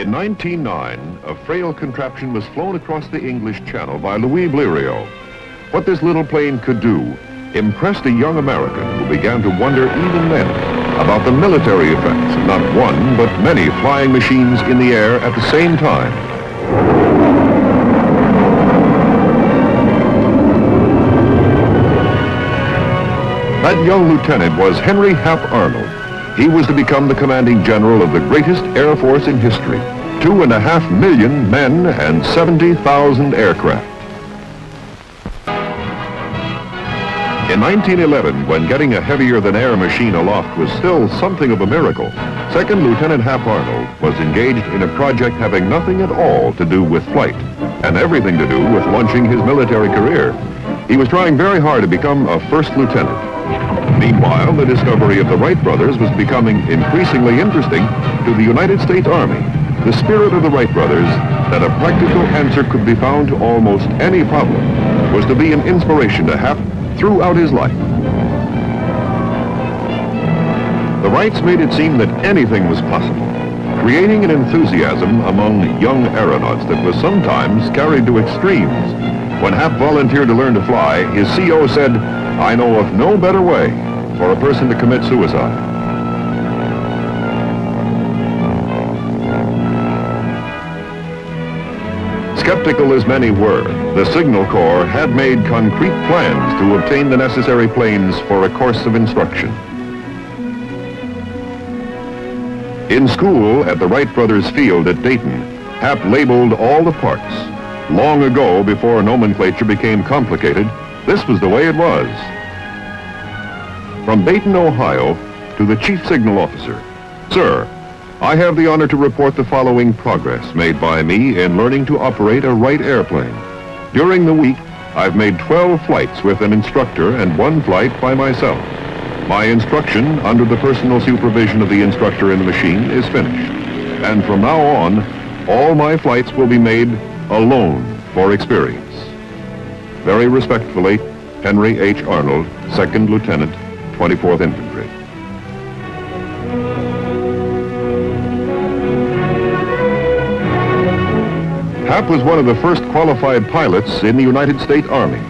In 1909, a frail contraption was flown across the English Channel by Louis Blériot. What this little plane could do impressed a young American who began to wonder even then about the military effects of not one, but many flying machines in the air at the same time. That young lieutenant was Henry Hap Arnold. He was to become the commanding general of the greatest Air Force in history. 2.5 million men and 70,000 aircraft. In 1911, when getting a heavier-than-air machine aloft was still something of a miracle, Second Lieutenant Hap Arnold was engaged in a project having nothing at all to do with flight and everything to do with launching his military career. He was trying very hard to become a first lieutenant. Meanwhile, the discovery of the Wright brothers was becoming increasingly interesting to the United States Army. The spirit of the Wright brothers, that a practical answer could be found to almost any problem, was to be an inspiration to Hap throughout his life. The Wrights made it seem that anything was possible, creating an enthusiasm among young aeronauts that was sometimes carried to extremes. When Hap volunteered to learn to fly, his CO said, "I know of no better way for a person to commit suicide." Skeptical as many were, the Signal Corps had made concrete plans to obtain the necessary planes for a course of instruction. In school at the Wright Brothers Field at Dayton, Hap labeled all the parts. Long ago, before nomenclature became complicated, this was the way it was. From Dayton, Ohio, to the Chief Signal Officer. "Sir, I have the honor to report the following progress made by me in learning to operate a Wright airplane. During the week, I've made 12 flights with an instructor and 1 flight by myself. My instruction, under the personal supervision of the instructor in the machine, is finished. And from now on, all my flights will be made alone for experience. Very respectfully, Henry H. Arnold, 2nd Lieutenant, 24th Infantry." Hap was one of the first qualified pilots in the United States Army.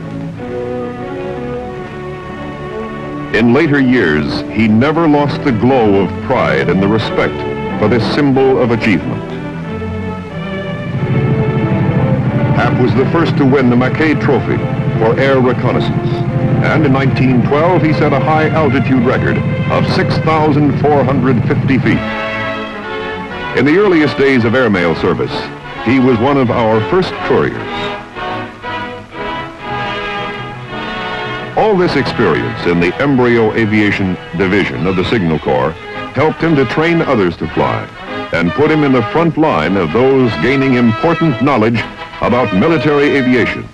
In later years, he never lost the glow of pride and the respect for this symbol of achievement. Hap was the first to win the Mackay Trophy for air reconnaissance, and in 1912 he set a high altitude record of 6,450 feet. In the earliest days of airmail service, he was one of our first couriers. All this experience in the embryo aviation division of the Signal Corps helped him to train others to fly and put him in the front line of those gaining important knowledge about military aviation.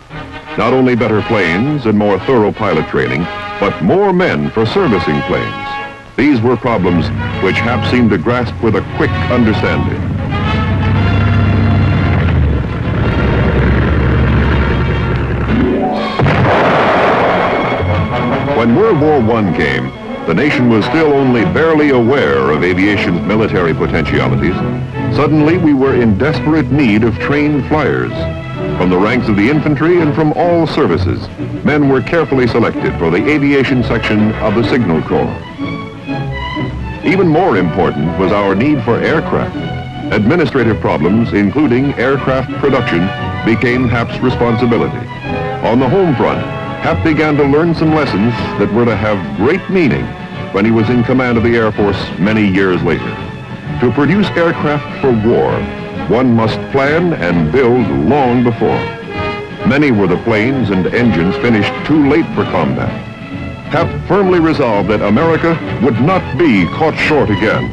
Not only better planes and more thorough pilot training, but more men for servicing planes. These were problems which Hap seemed to grasp with a quick understanding. When World War I came, the nation was still only barely aware of aviation's military potentialities. Suddenly, we were in desperate need of trained flyers. From the ranks of the infantry and from all services, men were carefully selected for the aviation section of the Signal Corps. Even more important was our need for aircraft. Administrative problems, including aircraft production, became Hap's responsibility. On the home front, Hap began to learn some lessons that were to have great meaning when he was in command of the Air Force many years later. To produce aircraft for war, one must plan and build long before. Many were the planes and engines finished too late for combat. Hap firmly resolved that America would not be caught short again.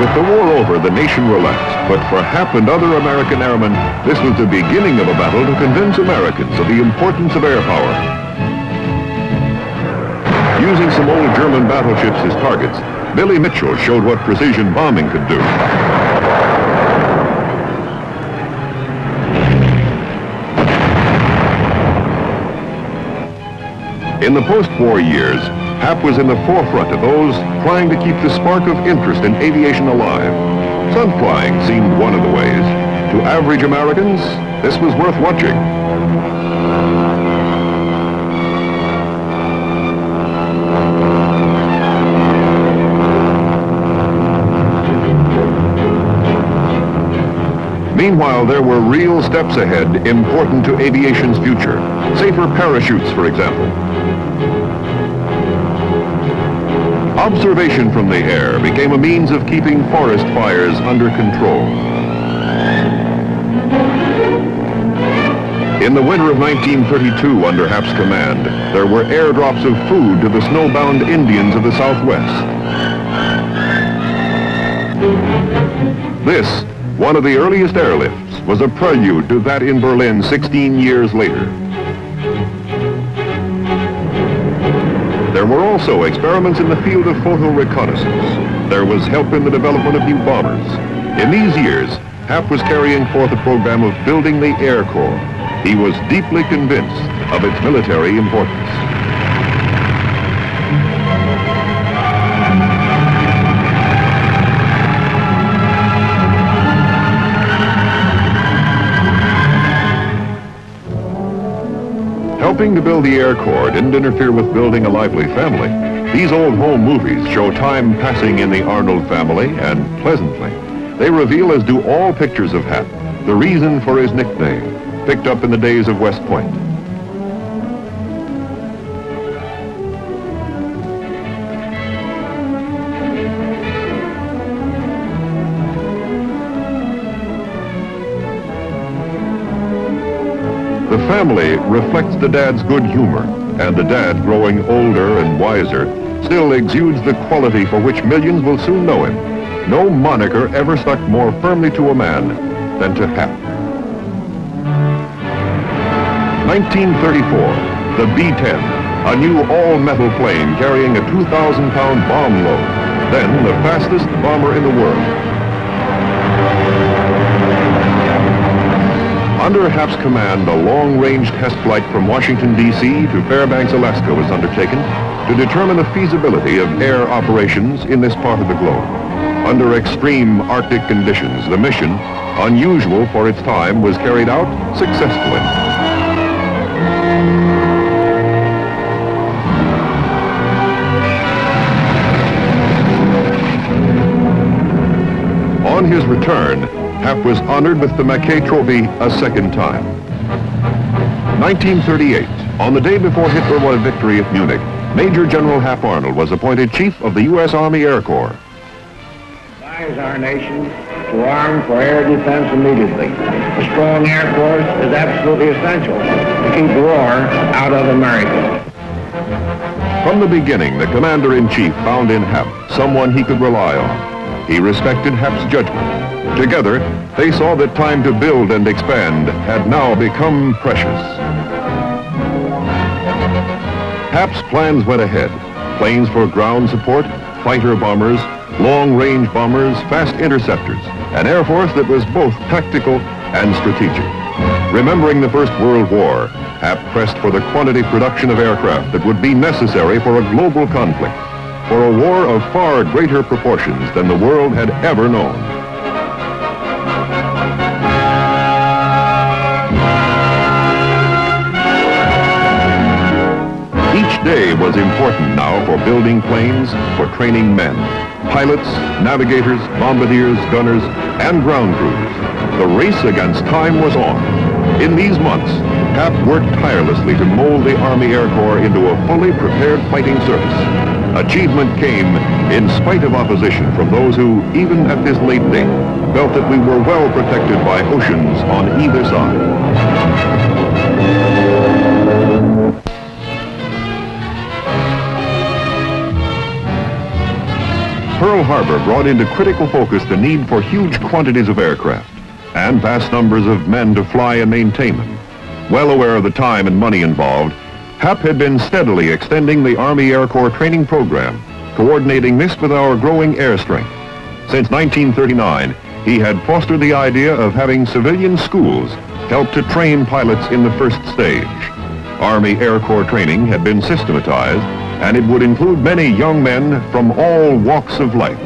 With the war over, the nation relaxed, but for Hap and other American airmen, this was the beginning of a battle to convince Americans of the importance of air power. Using some old German battleships as targets, Billy Mitchell showed what precision bombing could do. In the post-war years, Hap was in the forefront of those trying to keep the spark of interest in aviation alive. Stunt flying seemed one of the ways. To average Americans, this was worth watching. Meanwhile, there were real steps ahead important to aviation's future. Safer parachutes, for example. Observation from the air became a means of keeping forest fires under control. In the winter of 1932, under Hap's command, there were airdrops of food to the snowbound Indians of the Southwest. This, one of the earliest airlifts, was a prelude to that in Berlin 16 years later. There were also experiments in the field of photo reconnaissance. There was help in the development of new bombers. In these years, Hap was carrying forth a program of building the Air Corps. He was deeply convinced of its military importance. Helping to build the Air Corps didn't interfere with building a lively family. These old home movies show time passing in the Arnold family, and pleasantly. They reveal, as do all pictures of Hap, the reason for his nickname, picked up in the days of West Point. The family reflects the dad's good humor, and the dad, growing older and wiser, still exudes the quality for which millions will soon know him. No moniker ever stuck more firmly to a man than to Hap. 1934, the B-10, a new all-metal plane carrying a 2,000-pound bomb load, then the fastest bomber in the world. Under Hap's command, a long-range test flight from Washington, D.C. to Fairbanks, Alaska was undertaken to determine the feasibility of air operations in this part of the globe. Under extreme Arctic conditions, the mission, unusual for its time, was carried out successfully. On his return, Hap was honored with the Mackay Trophy a second time. 1938, on the day before Hitler won victory at Munich, Major General Hap Arnold was appointed Chief of the U.S. Army Air Corps. Advise our nation to arm for air defense immediately. A strong Air Force is absolutely essential to keep war out of America. From the beginning, the Commander-in-Chief found in Hap someone he could rely on. He respected Hap's judgment. Together, they saw that time to build and expand had now become precious. Hap's plans went ahead. Planes for ground support, fighter bombers, long-range bombers, fast interceptors, an Air Force that was both tactical and strategic. Remembering the First World War, Hap pressed for the quantity production of aircraft that would be necessary for a global conflict, for a war of far greater proportions than the world had ever known. Each day was important now for building planes, for training men, pilots, navigators, bombardiers, gunners, and ground crews. The race against time was on. In these months, Hap worked tirelessly to mold the Army Air Corps into a fully prepared fighting service. Achievement came in spite of opposition from those who, even at this late date, felt that we were well protected by oceans on either side. Pearl Harbor brought into critical focus the need for huge quantities of aircraft and vast numbers of men to fly and maintain them. Well aware of the time and money involved, Hap had been steadily extending the Army Air Corps training program, coordinating this with our growing air strength. Since 1939, he had fostered the idea of having civilian schools help to train pilots in the first stage. Army Air Corps training had been systematized, and it would include many young men from all walks of life.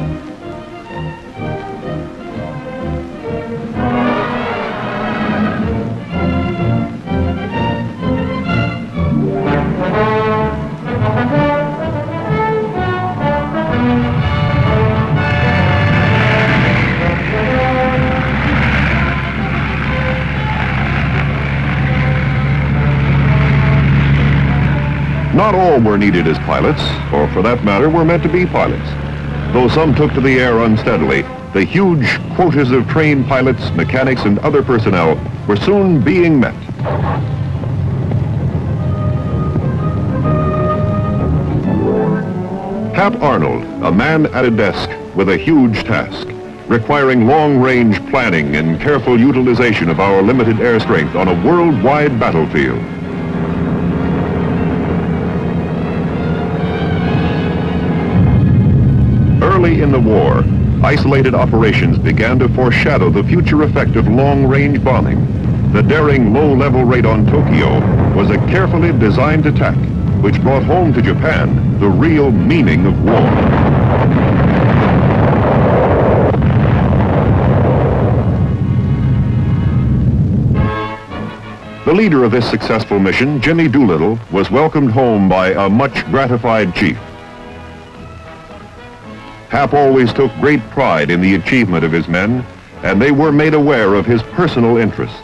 Not all were needed as pilots, or for that matter, were meant to be pilots. Though some took to the air unsteadily, the huge quotas of trained pilots, mechanics, and other personnel were soon being met. Hap Arnold, a man at a desk with a huge task, requiring long-range planning and careful utilization of our limited air strength on a worldwide battlefield. Early in the war, isolated operations began to foreshadow the future effect of long-range bombing. The daring low-level raid on Tokyo was a carefully designed attack which brought home to Japan the real meaning of war. The leader of this successful mission, Jimmy Doolittle, was welcomed home by a much gratified chief. Hap always took great pride in the achievement of his men, and they were made aware of his personal interest.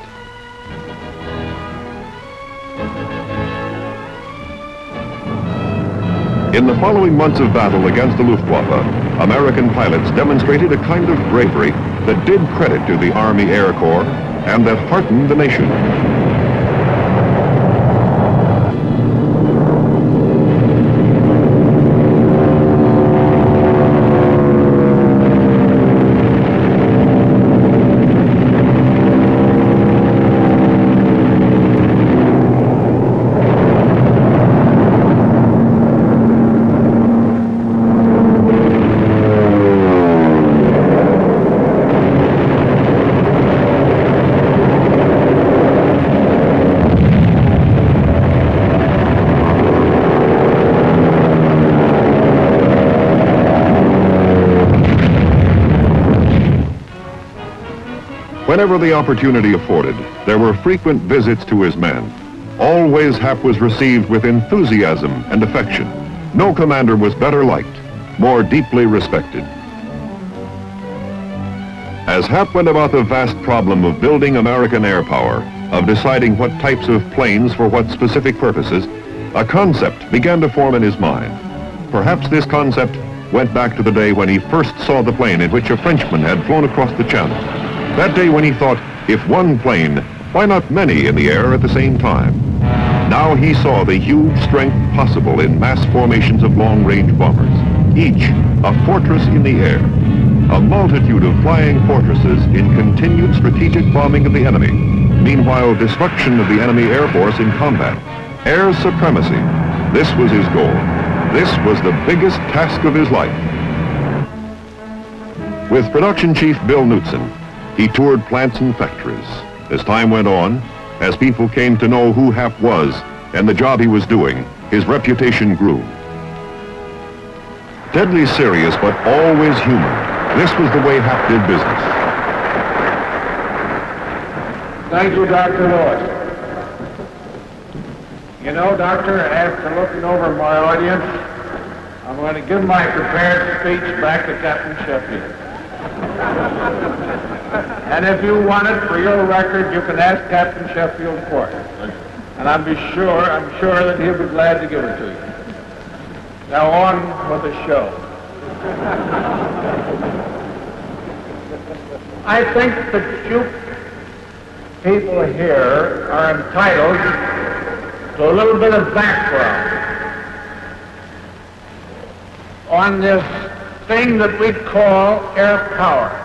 In the following months of battle against the Luftwaffe, American pilots demonstrated a kind of bravery that did credit to the Army Air Corps and that heartened the nation. Whenever the opportunity afforded, there were frequent visits to his men. Always Hap was received with enthusiasm and affection. No commander was better liked, more deeply respected. As Hap went about the vast problem of building American air power, of deciding what types of planes for what specific purposes, a concept began to form in his mind. Perhaps this concept went back to the day when he first saw the plane in which a Frenchman had flown across the channel. That day when he thought, if one plane, why not many in the air at the same time? Now he saw the huge strength possible in mass formations of long-range bombers, each a fortress in the air, a multitude of flying fortresses in continued strategic bombing of the enemy. Meanwhile, destruction of the enemy air force in combat. Air supremacy. This was his goal. This was the biggest task of his life. With Production Chief Bill Knutson, he toured plants and factories. As time went on, as people came to know who Hap was and the job he was doing, his reputation grew. Deadly serious, but always human. This was the way Hap did business. Thank you, Dr. Lewis. You know, Doctor, after looking over my audience, I'm going to give my prepared speech back to Captain Sheffield. And if you want it for your record, you can ask Captain Sheffield for it. And I'm sure that he'll be glad to give it to you. Now on with the show. I think that you people here are entitled to a little bit of background on this thing that we call air power.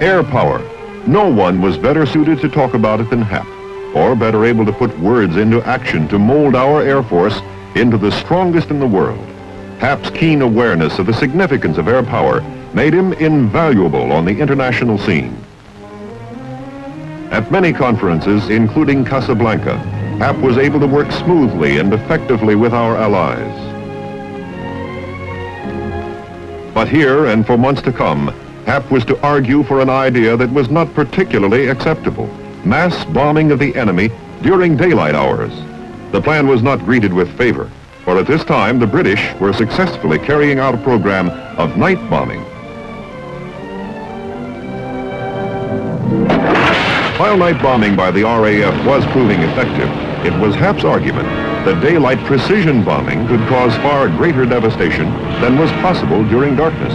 Air power. No one was better suited to talk about it than Hap, or better able to put words into action to mold our Air Force into the strongest in the world. Hap's keen awareness of the significance of air power made him invaluable on the international scene. At many conferences, including Casablanca, Hap was able to work smoothly and effectively with our allies. But here, and for months to come, Hap was to argue for an idea that was not particularly acceptable: mass bombing of the enemy during daylight hours. The plan was not greeted with favor, for at this time the British were successfully carrying out a program of night bombing. While night bombing by the RAF was proving effective, it was Hap's argument that daylight precision bombing could cause far greater devastation than was possible during darkness.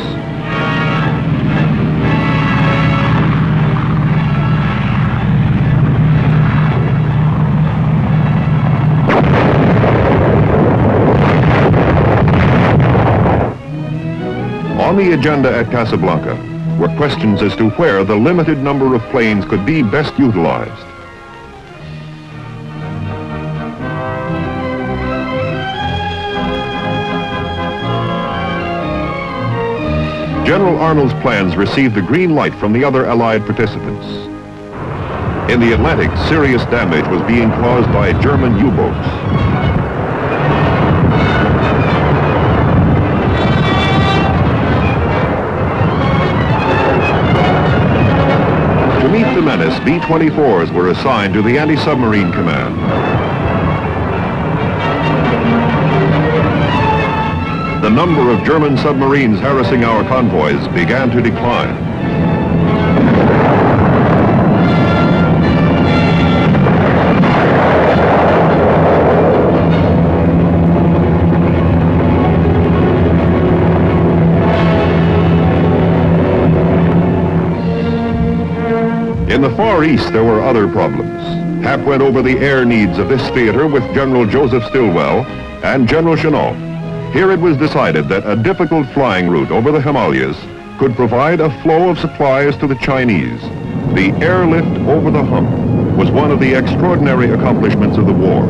On the agenda at Casablanca were questions as to where the limited number of planes could be best utilized. General Arnold's plans received the green light from the other Allied participants. In the Atlantic, serious damage was being caused by German U-boats. To meet the menace, B-24s were assigned to the anti-submarine command. The number of German submarines harassing our convoys began to decline. In the Far East, there were other problems. Hap went over the air needs of this theater with General Joseph Stilwell and General Chennault. Here it was decided that a difficult flying route over the Himalayas could provide a flow of supplies to the Chinese. The airlift over the hump was one of the extraordinary accomplishments of the war.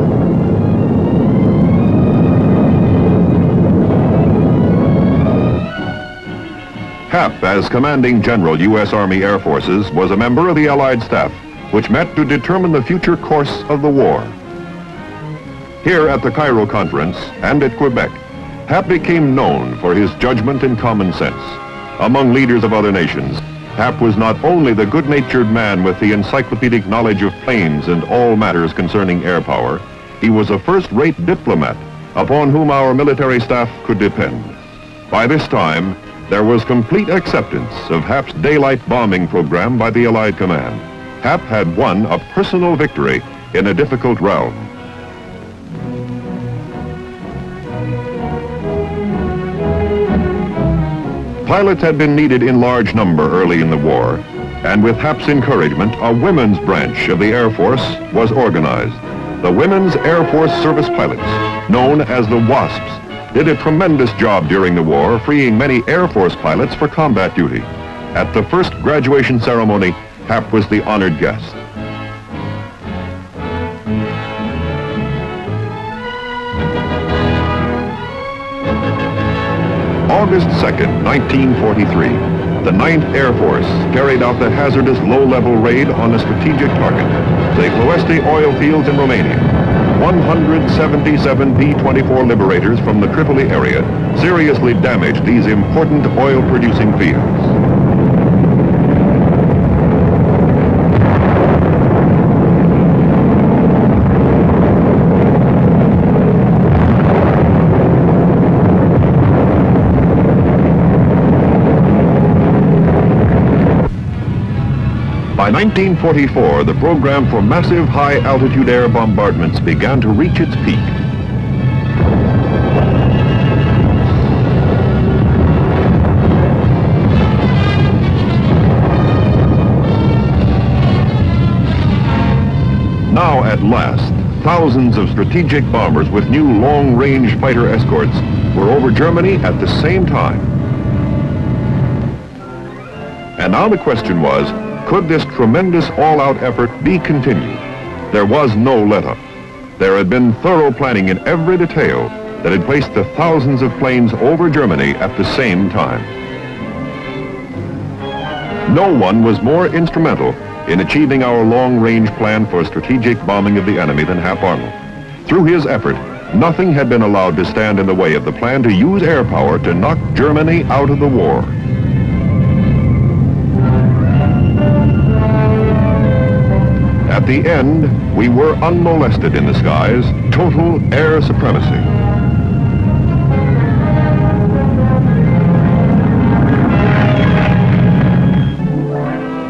Hap, as commanding general U.S. Army Air Forces, was a member of the Allied staff, which met to determine the future course of the war. Here at the Cairo Conference and at Quebec, Hap became known for his judgment and common sense. Among leaders of other nations, Hap was not only the good-natured man with the encyclopedic knowledge of planes and all matters concerning air power, he was a first-rate diplomat upon whom our military staff could depend. By this time, there was complete acceptance of Hap's daylight bombing program by the Allied command. Hap had won a personal victory in a difficult realm. Pilots had been needed in large number early in the war, and with Hap's encouragement, a women's branch of the Air Force was organized. The Women's Air Force Service Pilots, known as the WASPs, did a tremendous job during the war, freeing many Air Force pilots for combat duty. At the first graduation ceremony, Hap was the honored guest. August 2nd, 1943, the 9th Air Force carried out the hazardous low-level raid on a strategic target, the Ploiești oil fields in Romania. 177 B-24 Liberators from the Tripoli area seriously damaged these important oil-producing fields. By 1944, the program for massive high-altitude air bombardments began to reach its peak. Now, at last, thousands of strategic bombers with new long-range fighter escorts were over Germany at the same time. And now the question was, could this tremendous all-out effort be continued? There was no let-up. There had been thorough planning in every detail that had placed the thousands of planes over Germany at the same time. No one was more instrumental in achieving our long-range plan for strategic bombing of the enemy than Hap Arnold. Through his effort, nothing had been allowed to stand in the way of the plan to use air power to knock Germany out of the war. At the end, we were unmolested in the skies, total air supremacy.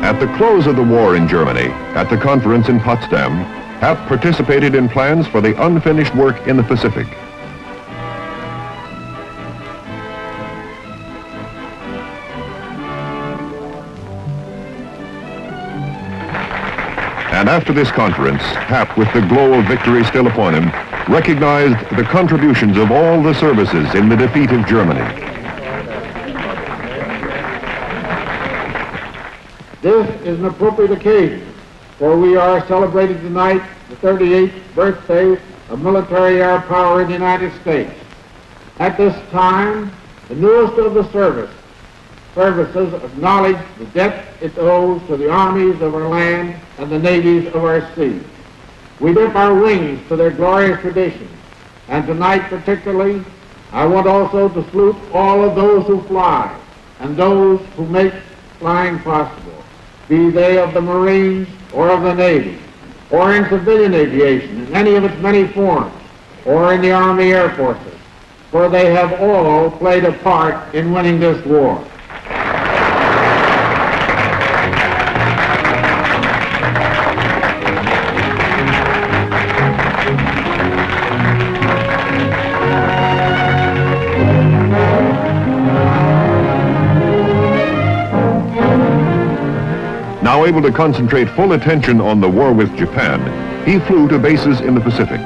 At the close of the war in Germany, at the conference in Potsdam, Hap participated in plans for the unfinished work in the Pacific. And after this conference, Hap, with the glow of victory still upon him, recognized the contributions of all the services in the defeat of Germany. This is an appropriate occasion, for we are celebrating tonight the 38th birthday of military air power in the United States. At this time, the newest of the services acknowledge the debt it owes to the armies of our land and the navies of our sea. We dip our wings to their glorious traditions, and tonight particularly, I want also to salute all of those who fly and those who make flying possible, be they of the Marines or of the Navy, or in civilian aviation in any of its many forms, or in the Army Air Forces, for they have all played a part in winning this war. Now able to concentrate full attention on the war with Japan, he flew to bases in the Pacific.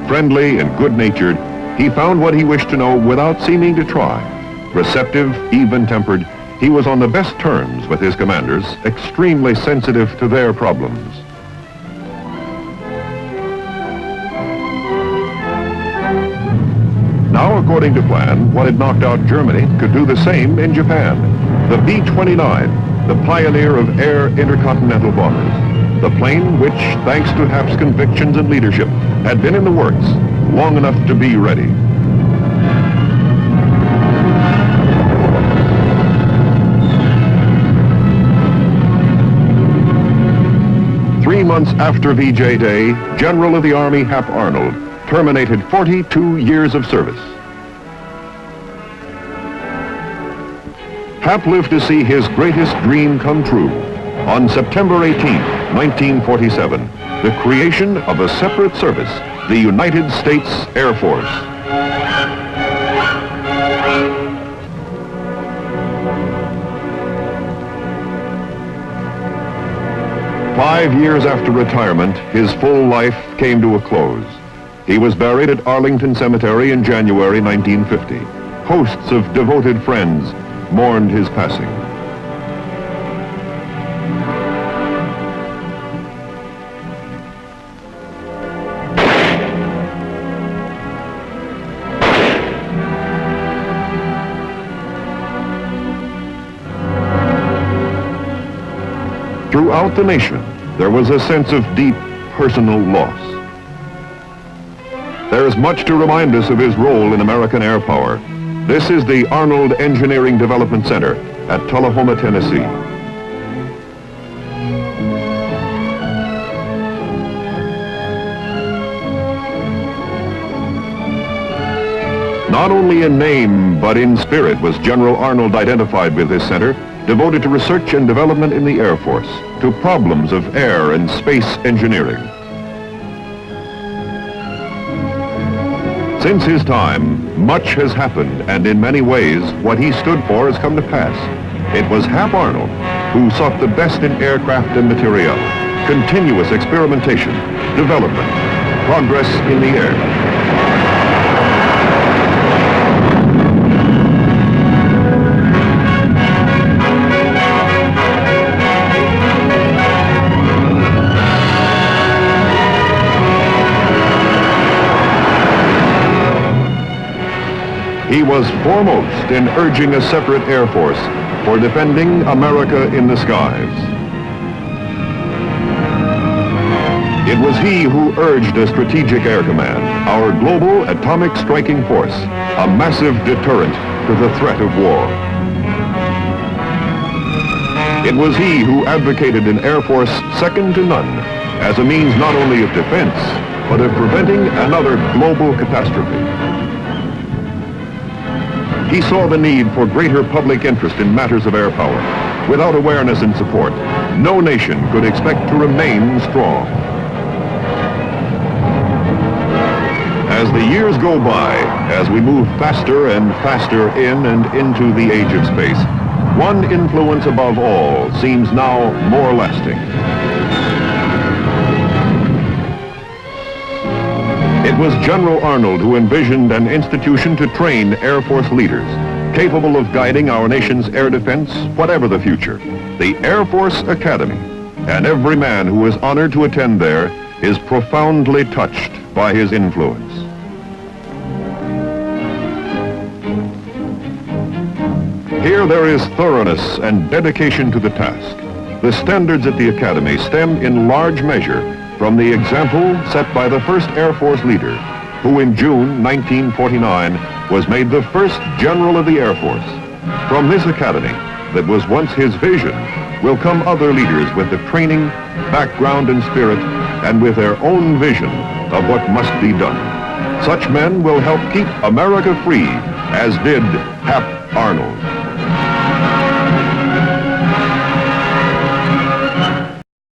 Friendly and good-natured, he found what he wished to know without seeming to try. Receptive, even-tempered, he was on the best terms with his commanders, extremely sensitive to their problems. Now, according to plan, what had knocked out Germany could do the same in Japan. The B-29, the pioneer of air intercontinental bombers. The plane which, thanks to Hap's convictions and leadership, had been in the works long enough to be ready. Three months after VJ Day, General of the Army Hap Arnold terminated 42 years of service. Hap lived to see his greatest dream come true. On September 18, 1947, the creation of a separate service, the United States Air Force. Five years after retirement, his full life came to a close. He was buried at Arlington Cemetery in January 1950. Hosts of devoted friends mourned his passing. Throughout the nation, there was a sense of deep personal loss. There is much to remind us of his role in American air power. This is the Arnold Engineering Development Center at Tullahoma, Tennessee. Not only in name, but in spirit was General Arnold identified with this center, devoted to research and development in the Air Force, to problems of air and space engineering. Since his time, much has happened, and in many ways, what he stood for has come to pass. It was Hap Arnold who sought the best in aircraft and material, continuous experimentation, development, progress in the air. He was foremost in urging a separate Air Force for defending America in the skies. It was he who urged a strategic air command, our global atomic striking force, a massive deterrent to the threat of war. It was he who advocated an air force second to none as a means not only of defense, but of preventing another global catastrophe. He saw the need for greater public interest in matters of air power. Without awareness and support, no nation could expect to remain strong. As the years go by, as we move faster and faster in and into the age of space, one influence above all seems now more lasting. It was General Arnold who envisioned an institution to train Air Force leaders, capable of guiding our nation's air defense, whatever the future, the Air Force Academy. And every man who is honored to attend there is profoundly touched by his influence. Here there is thoroughness and dedication to the task. The standards at the Academy stem in large measure from the example set by the first Air Force leader, who in June 1949 was made the first General of the Air Force. From this Academy, that was once his vision, will come other leaders with the training, background, and spirit, and with their own vision of what must be done. Such men will help keep America free, as did Hap Arnold.